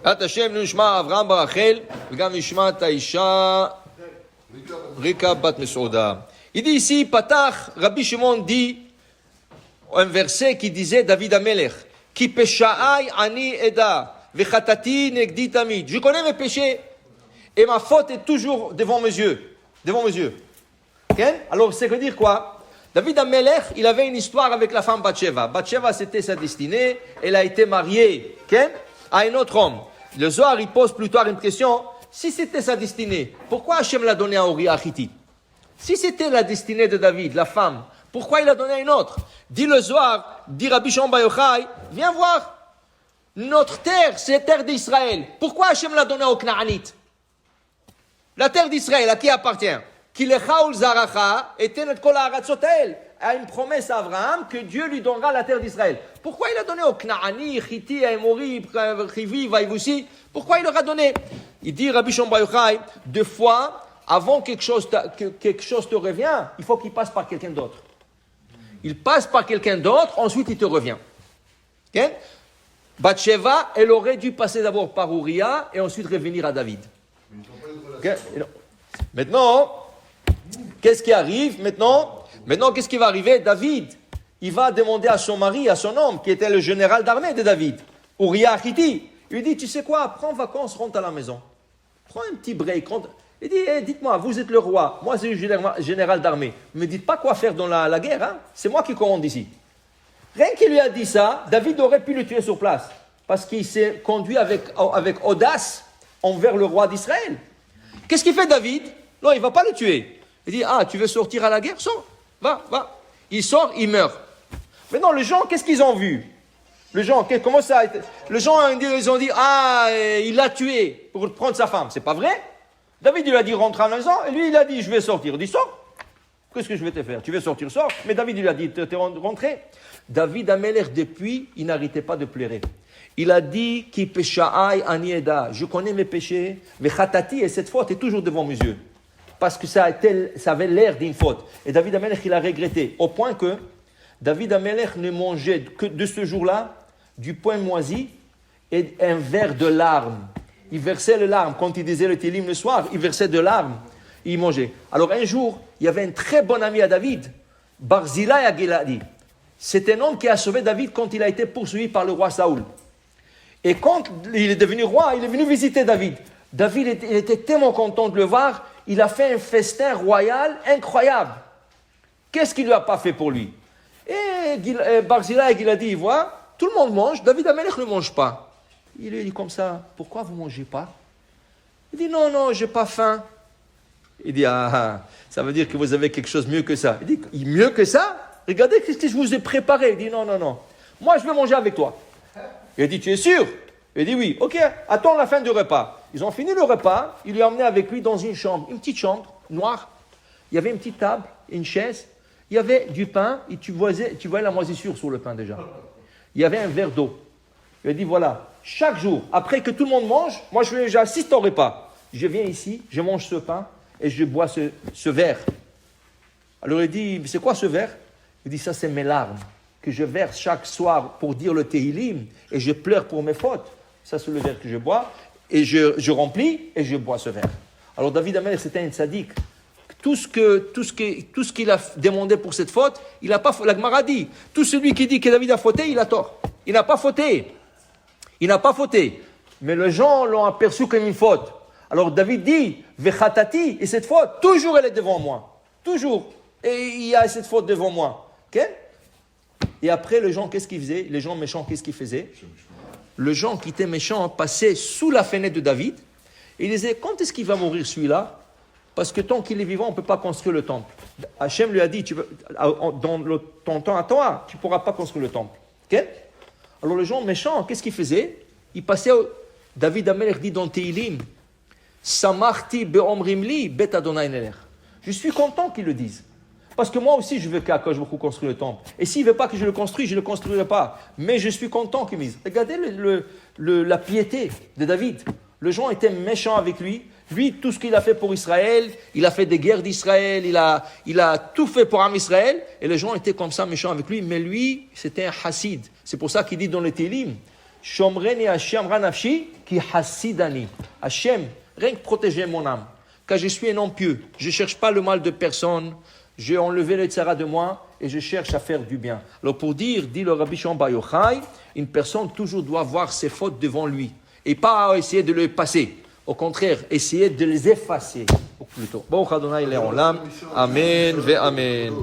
את השם נשמע אברהם ברחל, וגם נשמע את האישה ריקה בת מסעודה. Il dit ici, Patach, Rabbi Shimon dit un verset qui disait David Amelech, Ki peshaai ani eda, vechatati negdi tamid. Je connais mes péchés et ma faute est toujours devant mes yeux. Devant mes yeux. Okay? Alors, c'est veut dire quoi? David Amelech, il avait une histoire avec la femme Bathsheba. Bathsheba, c'était sa destinée. Elle a été mariée à un autre homme. Le Zohar, il pose plus tard une question. Si c'était sa destinée, pourquoi Hachem l'a donné à Uriah Hittite? Si c'était la destinée de David, la femme, pourquoi il l'a donné à une autre? Dit le Zohar, dit Rabbi Shimon Bar Yochai, viens voir. Notre terre, c'est la terre d'Israël. Pourquoi Hachem l'a donné aux Knaanites? La terre d'Israël, à qui appartient? A une promesse à Abraham que Dieu lui donnera la terre d'Israël. Pourquoi il a donné aux Knaani, Chiti, Amori, Chivi, Vaïvoussi? Pourquoi il leur a donné? Il dit Rabbi Shimon Bar Yochai, deux fois, avant que quelque chose te revient, il faut qu'il passe par quelqu'un d'autre. Il passe par quelqu'un d'autre, ensuite il te revient. Okay? Bathsheba, elle aurait dû passer d'abord par Uriah et ensuite revenir à David. Okay? Maintenant, qu'est-ce qui arrive maintenant, qu'est-ce qui va arriver? David, il va demander à son mari, à son homme, qui était le général d'armée de David, Uriah Hittite. Il lui dit, tu sais quoi, prends vacances, rentre à la maison. Prends un petit break. Il dit, dites-moi, vous êtes le roi, moi c'est le général d'armée. Ne me dites pas quoi faire dans la guerre, hein? C'est moi qui commande ici. Rien qu'il lui a dit ça, David aurait pu le tuer sur place. Parce qu'il s'est conduit avec audace envers le roi d'Israël. Qu'est-ce qu'il fait David? Non, il ne va pas le tuer. Il dit, tu veux sortir à la guerre? Sors, va. Il sort, il meurt. Maintenant, les gens, qu'est-ce qu'ils ont vu? Les gens, comment ça a été? Les gens, ils ont dit, il l'a tué pour prendre sa femme. C'est pas vrai? David, il a dit, rentre à la maison, et lui, il a dit, je vais sortir. Il dit, sors. Qu'est-ce que je vais te faire? Tu veux sortir, sors. Mais David, il a dit, t'es rentré. David Amelech, depuis, il n'arrêtait pas de pleurer. Il a dit, Ki peshaai ani eda. Je connais mes péchés, mais chatati, et cette faute est toujours devant mes yeux. Parce que ça avait l'air d'une faute. Et David Amelech, il a regretté. Au point que David Amelech ne mangeait que de ce jour-là du pain moisi et un verre de larmes. Il versait les larmes. Quand il disait le Télim le soir, il versait de larmes. Il mangeait. Alors un jour, il y avait un très bon ami à David, Barzillai Agiladi. C'est un homme qui a sauvé David quand il a été poursuivi par le roi Saoul. Et quand il est devenu roi, il est venu visiter David. David il était tellement content de le voir, il a fait un festin royal incroyable. Qu'est-ce qu'il ne lui a pas fait pour lui? Et Barzillai il a dit, voilà, tout le monde mange, David Amelech ne mange pas. Il lui dit comme ça, pourquoi vous ne mangez pas? Il dit, non, je n'ai pas faim. Il dit, ça veut dire que vous avez quelque chose de mieux que ça. Il dit, mieux que ça? Regardez ce que je vous ai préparé. Il dit, non, moi je veux manger avec toi. Il dit, tu es sûr? Il dit, oui, ok, attends la fin du repas. Ils ont fini le repas, il lui a emmené avec lui dans une chambre, une petite chambre, noire. Il y avait une petite table, une chaise, il y avait du pain, et tu voyais la moisissure sur le pain déjà. Il y avait un verre d'eau. Il a dit, voilà, chaque jour, après que tout le monde mange, moi j'assiste au repas. Je viens ici, je mange ce pain et je bois ce verre. Alors il dit, c'est quoi ce verre? Il dit, ça c'est mes larmes que je verse chaque soir pour dire le Tehillim et je pleure pour mes fautes. Ça c'est le verre que je bois et je remplis et je bois ce verre. Alors David Amelech c'était un tzaddik. Tout ce qu'il a demandé pour cette faute, il n'a pas fauté. La Gemara dit, tout celui qui dit que David a fauté, il a tort. Il n'a pas fauté. Mais les gens l'ont aperçu comme une faute. Alors David dit, Vechatati, et cette faute, toujours elle est devant moi. Toujours. Et il y a cette faute devant moi. Okay? Et après, les gens, qu'est-ce qu'ils faisaient? Les gens méchants, qu'est-ce qu'ils faisaient? Les gens qui étaient méchants passaient sous la fenêtre de David et ils disaient, quand est-ce qu'il va mourir celui-là? Parce que tant qu'il est vivant, on ne peut pas construire le temple. Hachem lui a dit, dans ton temps à toi, tu ne pourras pas construire le temple. Okay? Alors les gens méchants, qu'est-ce qu'ils faisaient? Ils passaient, David Amelech dit dans Tehillim, Samarti be'omrimli bet Adonai nelech. Je suis content qu'ils le disent. Parce que moi aussi, je veux qu'Akadosh Baruch Hu construise le temple. Et s'il ne veut pas que je le construise, je ne le construirai pas. Mais je suis content qu'ils me disent. Regardez la piété de David. Les gens étaient méchants avec lui. Lui, tout ce qu'il a fait pour Israël, il a fait des guerres d'Israël, il a tout fait pour Am Israël. Et les gens étaient comme ça méchants avec lui. Mais lui, c'était un hassid. C'est pour ça qu'il dit dans le Tehillim, Shomreni Hashem ranafshi ki hasidani. Hashem, rien que protéger mon âme. Car je suis un homme pieux. Je ne cherche pas le mal de personne. J'ai enlevé le tzara de moi et je cherche à faire du bien. Alors pour dire, dit le Rabbi Shimon Bar Yochai, une personne toujours doit voir ses fautes devant lui et pas essayer de les passer. Au contraire, essayer de les effacer. Ou plutôt. Bon, Adonai Le'olam. Amen ve Amen.